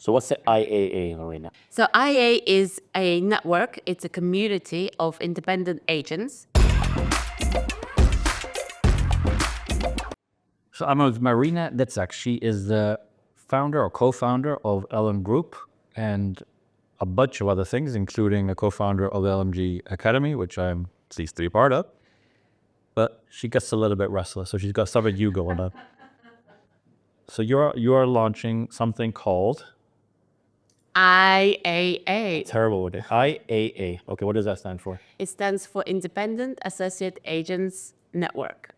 So what's the IAA, Lorena? So IA is a network. It's a community of independent agents. So I'm with Marina Ditzak. She is the founder or co-founder of LM Group and a bunch of other things, including a co-founder of LMG Academy, which I'm at least 3 part of. But she gets a little bit restless, so she's got stuff at you going on. So you're launching something called IAA. terrible with it. IAA. Okay, what does that stand for? It stands for Independent Associate Agents Network.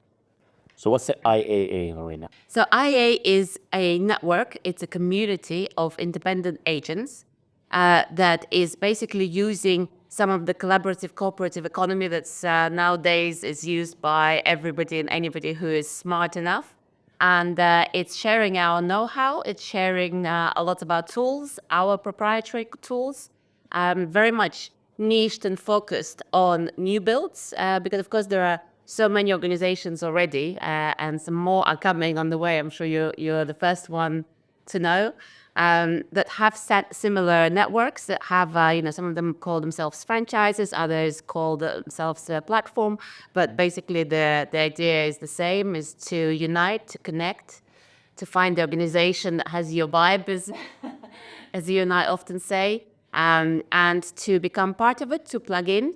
So what's the IAA, Lorena? So IA is a network. It's a community of independent agents that is basically using some of the collaborative cooperative economy that's nowadays is used by everybody and anybody who is smart enough. And it's sharing our know-how. It's sharing a lot about tools, our proprietary tools, very much niched and focused on new builds, because of course there are so many organizations already, and some more are coming on the way. I'm sure you're the first one to know, that have set similar networks that have, some of them call themselves franchises, others call themselves a platform. But basically the idea is the same, is to unite, to connect, to find the organization that has your vibe, as you and I often say, and to become part of it, to plug in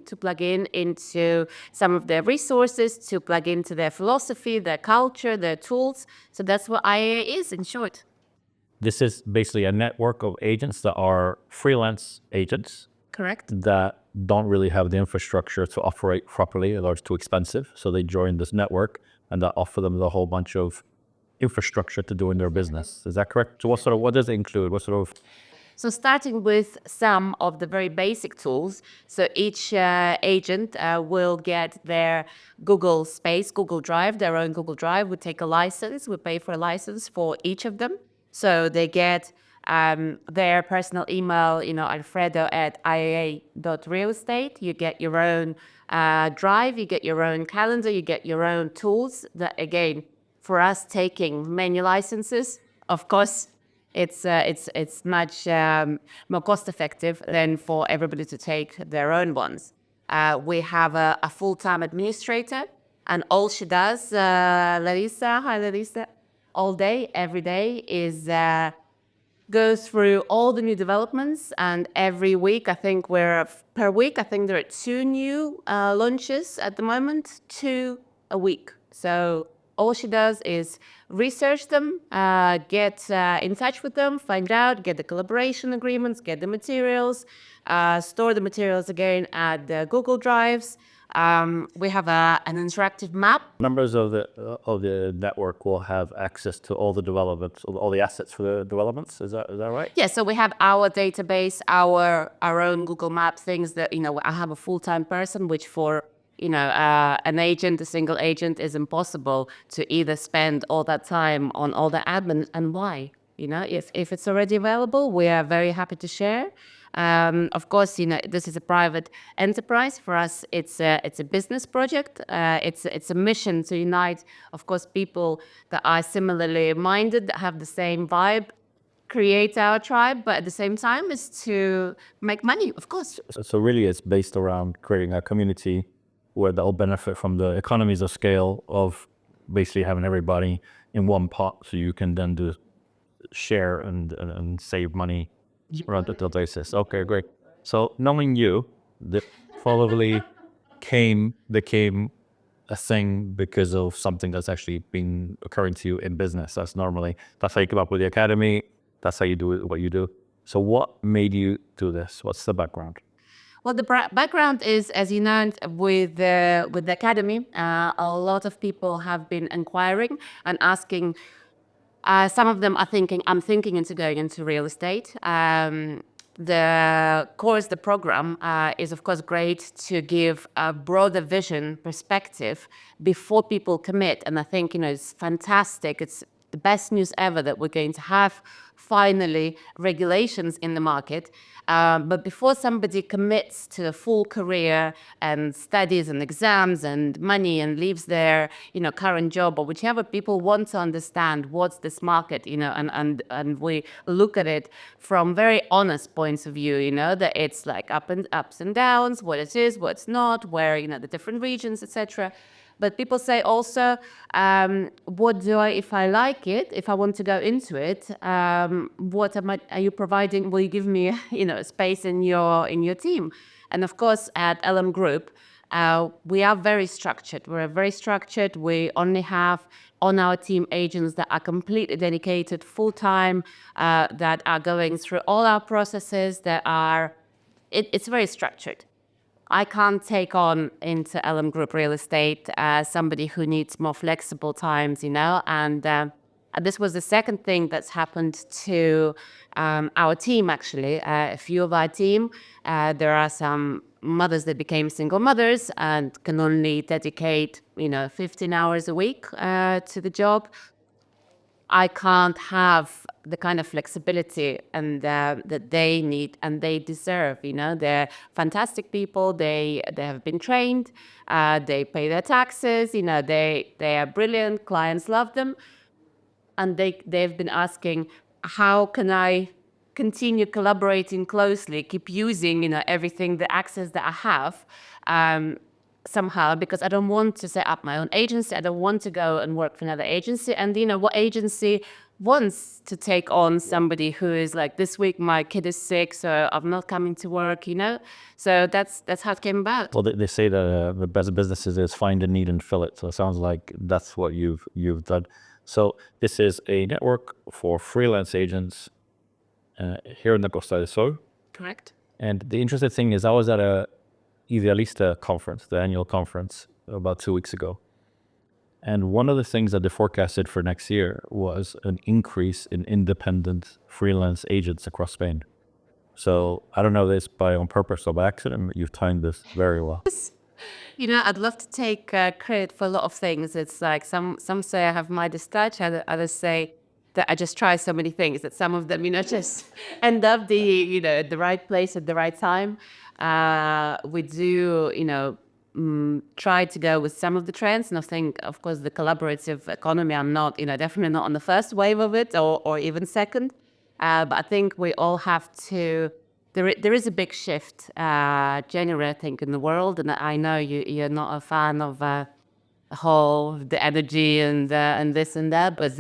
into some of their resources, to plug into their philosophy, their culture, their tools. So that's what IA is in short. This is basically a network of agents that are freelance agents Correct. that don't really have the infrastructure to operate properly, or it's too expensive. So they join this network and that offer them a whole bunch of infrastructure to do in their business. Is that correct? So what does it include? What sort of So starting with some of the very basic tools. So each agent will get their Google Space, Google Drive, their own Google Drive. We take a license, we pay for a license for each of them. So they get their personal email, alfredo@iaa.realestate. You get your own drive, you get your own calendar, you get your own tools that, again, for us taking many licenses, of course, it's much more cost effective than for everybody to take their own ones. We have a full-time administrator, and all she does, Larissa, hi Larissa, all day, every day is go through all the new developments. And every week, per week, I think there are 2 new launches at the moment, 2 a week. So all she does is research them, get in touch with them, find out, get the collaboration agreements, get the materials, store the materials again at the Google Drives. We have an interactive map. members of the network will have access to all the developments, all the assets for the developments? Is that right? Yeah, so we have our database, our own Google Map things that, I have a full-time person, which for, an agent, a single agent, is impossible to either spend all that time on all the admin. And why? If it's already available, we are very happy to share. Of course, this is a private enterprise. For us, it's a business project. It's a mission to unite, of course, people that are similarly minded, that have the same vibe, create our tribe, but at the same time is to make money, of course. So really it's based around creating a community where they'll benefit from the economies of scale of basically having everybody in one pot, so you can then do share and save money on a daily basis. Okay, great. So knowing you, that probably became a thing because of something that's actually been occurring to you in business. That's how you come up with the academy. That's how you do what you do. So what made you do this? What's the background? Well, the background is, as you know, with the academy, a lot of people have been inquiring and asking. Some of them are thinking, I'm thinking into going into real estate. The course, the program, is of course great to give a broader vision perspective before people commit. And I think, it's fantastic. It's the best news ever that we're going to have finally regulations in the market. But before somebody commits to a full career and studies and exams and money and leaves their, current job or whichever, people want to understand what's this market, and we look at it from very honest points of view, that it's like ups and downs, what it is, what's not, where, the different regions, etc. But people say also, what do I, if I like it, if I want to go into it, what are you providing? Will you give me, space in your team? And of course, at LM Group, we are very structured. We're very structured. We only have on our team agents that are completely dedicated, full time, that are going through all our processes. It's very structured. I can't take on into LM Group Real Estate somebody who needs more flexible times, and this was the second thing that's happened to our team, actually. A few of our team, there are some mothers that became single mothers and can only dedicate, 15 hours a week to the job. I can't have the kind of flexibility and that they need and they deserve. They're fantastic people. They have been trained. They pay their taxes. They are brilliant. Clients love them, and they've been asking, how can I continue collaborating closely, keep using everything, the access that I have. Somehow, because I don't want to set up my own agency. I don't want to go and work for another agency. And what agency wants to take on somebody who is like, this week my kid is sick, so I'm not coming to work, So that's how it came about. Well, they say that the best businesses is find a need and fill it. So it sounds like that's what you've done. So this is a network for freelance agents here in the Costa del Sol. Correct. And the interesting thing is I was at a Idealista conference, the annual conference, about 2 weeks ago. And one of the things that they forecasted for next year was an increase in independent freelance agents across Spain. So I don't know this by on purpose or by accident, but you've timed this very well. I'd love to take credit for a lot of things. It's like some say I have Midas touch, others say that I just try so many things that some of them, just end up the right place at the right time. We do, try to go with some of the trends. And I think, of course, the collaborative economy, I'm not, definitely not on the first wave of it or even second. But I think we all have to, there is a big shift generally, I think, in the world. And I know you're not a fan of the energy and this and that, but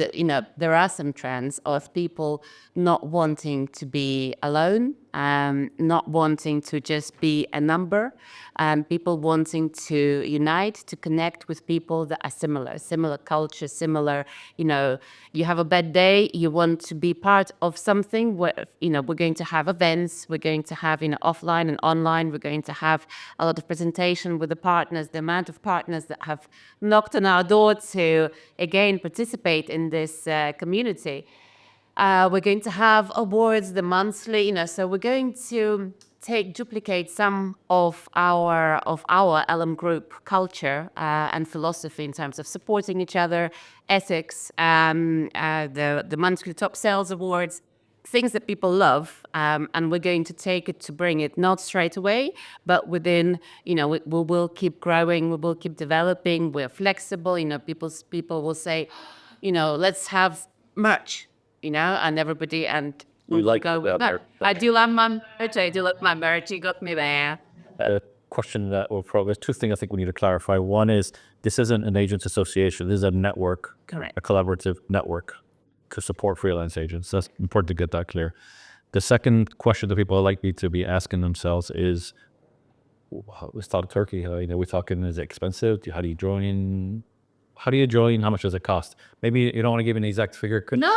there are some trends of people not wanting to be alone, not wanting to just be a number, people wanting to unite, to connect with people that are similar culture, similar, you have a bad day, you want to be part of something where, we're going to have events, we're going to have, offline and online, we're going to have a lot of presentation with the partners, the amount of partners that have knocked on our door to, again, participate in this community. We're going to have awards, the monthly, so we're going to duplicate some of our LM Group culture and philosophy in terms of supporting each other, ethics, the monthly top sales awards, things that people love, and we're going to take it to bring it not straight away, but within, we will keep growing, we will keep developing, we're flexible, people will say, let's have merch, and everybody, and You like go with that. I do love my merch, I do love my merch, you got me there. A question that will probably, there's two things I think we need to clarify. One is this isn't an agents association, this is a network, Correct. a collaborative network to support freelance agents. That's important to get that clear. The second question that people like me to be asking themselves is, let's talk Turkey. We're talking, is it expensive? How do you join? How much does it cost? Maybe you don't want to give an exact figure. No,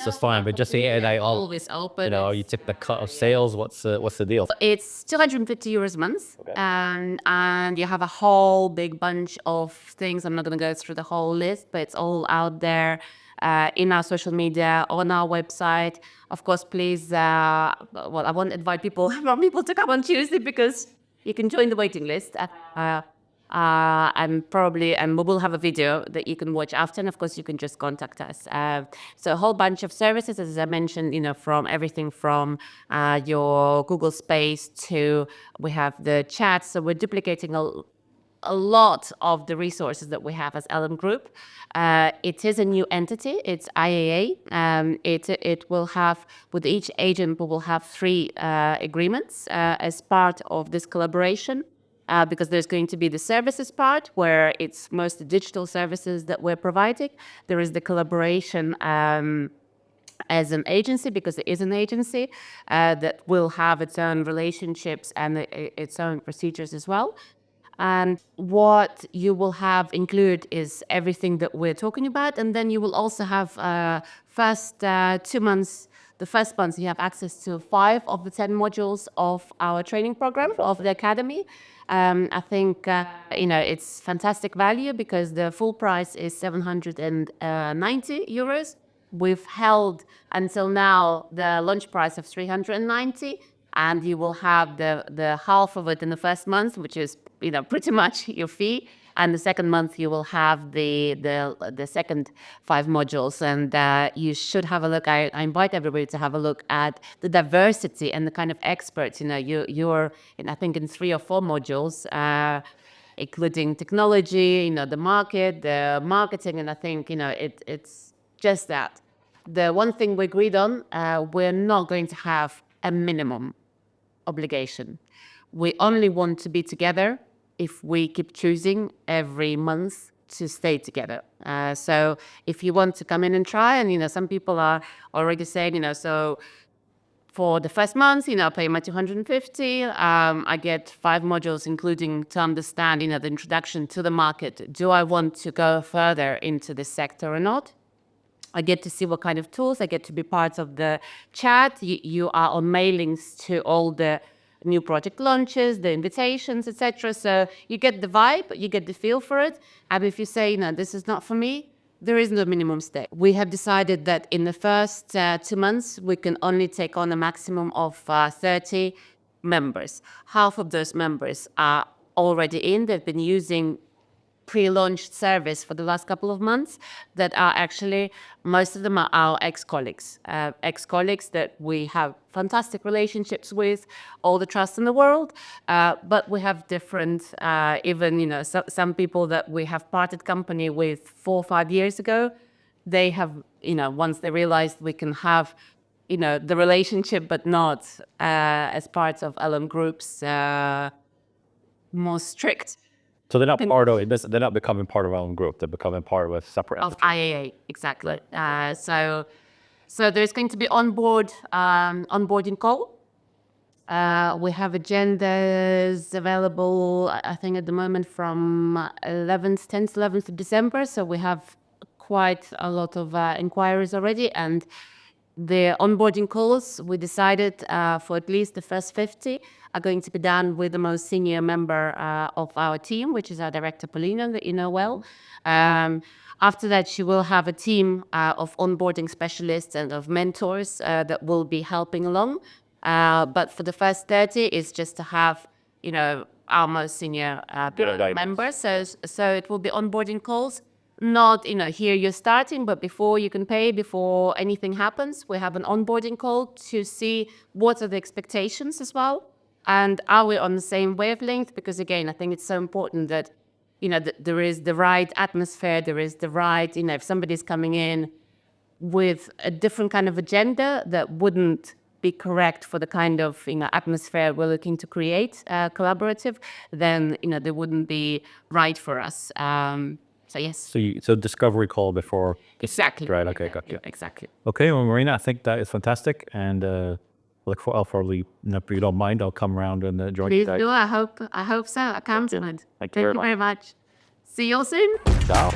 That's fine, but just say, they all, always open. you take the cut of sales. What's the deal? It's 250 euros a month, and you have a whole big bunch of things. I'm not going to go through the whole list, but it's all out there in our social media, on our website. Of course, please, I won't invite people to come on Tuesday because you can join the waiting list. and we will have a video that you can watch after, and of course you can just contact us. So a whole bunch of services, as I mentioned, from everything from your Google Space to we have the chat. So we're duplicating a lot of the resources that we have as LM Group. It is a new entity. It's IAA. It will have, with each agent, we will have 3 agreements as part of this collaboration. Because there's going to be the services part where it's mostly digital services that we're providing. There is the collaboration as an agency, because it is an agency that will have its own relationships and its own procedures as well. And what you will have included is everything that we're talking about. And then you will also have first 2 months. The first month, you have access to 5 of the 10 modules of our training program of the academy. I think it's fantastic value because the full price is 790 euros. We've held until now the launch price of 390, and you will have the half of it in the first month, which is pretty much your fee. And the second month, you will have the second 5 modules, and you should have a look. I invite everybody to have a look at the diversity and the kind of experts. You're in, I think, in 3 or 4 modules, including technology, the market, the marketing, and I think it's just that. The one thing we agreed on, we're not going to have a minimum obligation. We only want to be together if we keep choosing every month to stay together. So if you want to come in and try, and some people are already saying, so for the first month, I pay my 250. I get 5 modules, including to understand, the introduction to the market. Do I want to go further into this sector or not? I get to see what kind of tools. I get to be part of the chat. You are on mailings to all the new project launches, the invitations, etc. So you get the vibe, you get the feel for it. And if you say, this is not for me, there is no minimum stay. We have decided that in the first 2 months, we can only take on a maximum of 30 members. Half of those members are already in. They've been using pre-launched service for the last couple of months that are actually, most of them are our ex-colleagues that we have fantastic relationships with, all the trust in the world, but we have different, even, some people that we have parted company with 4 or 5 years ago, they have, once they realized we can have, the relationship, but not as part of LM Group's more strict. So they're not part of it. They're not becoming part of our own group. They're becoming part of a separate Of entity. IAA, exactly. So there's going to be onboarding call. We have agendas available, I think, at the moment from 10th, 11th of December. So we have quite a lot of inquiries already. And the onboarding calls, we decided for at least the first 50 are going to be done with the most senior member of our team, which is our director, Polina, that you know well. After that, she will have a team of onboarding specialists and of mentors that will be helping along. But for the first 30, it's just to have, our most senior members. So it will be onboarding calls. Not, here you're starting, but before you can pay, before anything happens, we have an onboarding call to see what are the expectations as well. And are we on the same wavelength? Because again, I think it's so important that, that there is the right atmosphere, there is the right, if somebody's coming in with a different kind of agenda that wouldn't be correct for the kind of atmosphere we're looking to create, collaborative, then, they wouldn't be right for us. So yes. So discovery call before. Exactly. Right. Okay. Got you. Exactly. Okay, well, Marina, I think that is fantastic, and I'll probably, if you don't mind, I'll come around and join you. Please do. I hope so. I can't. Thank you Thank you very much. See you all soon. Ciao.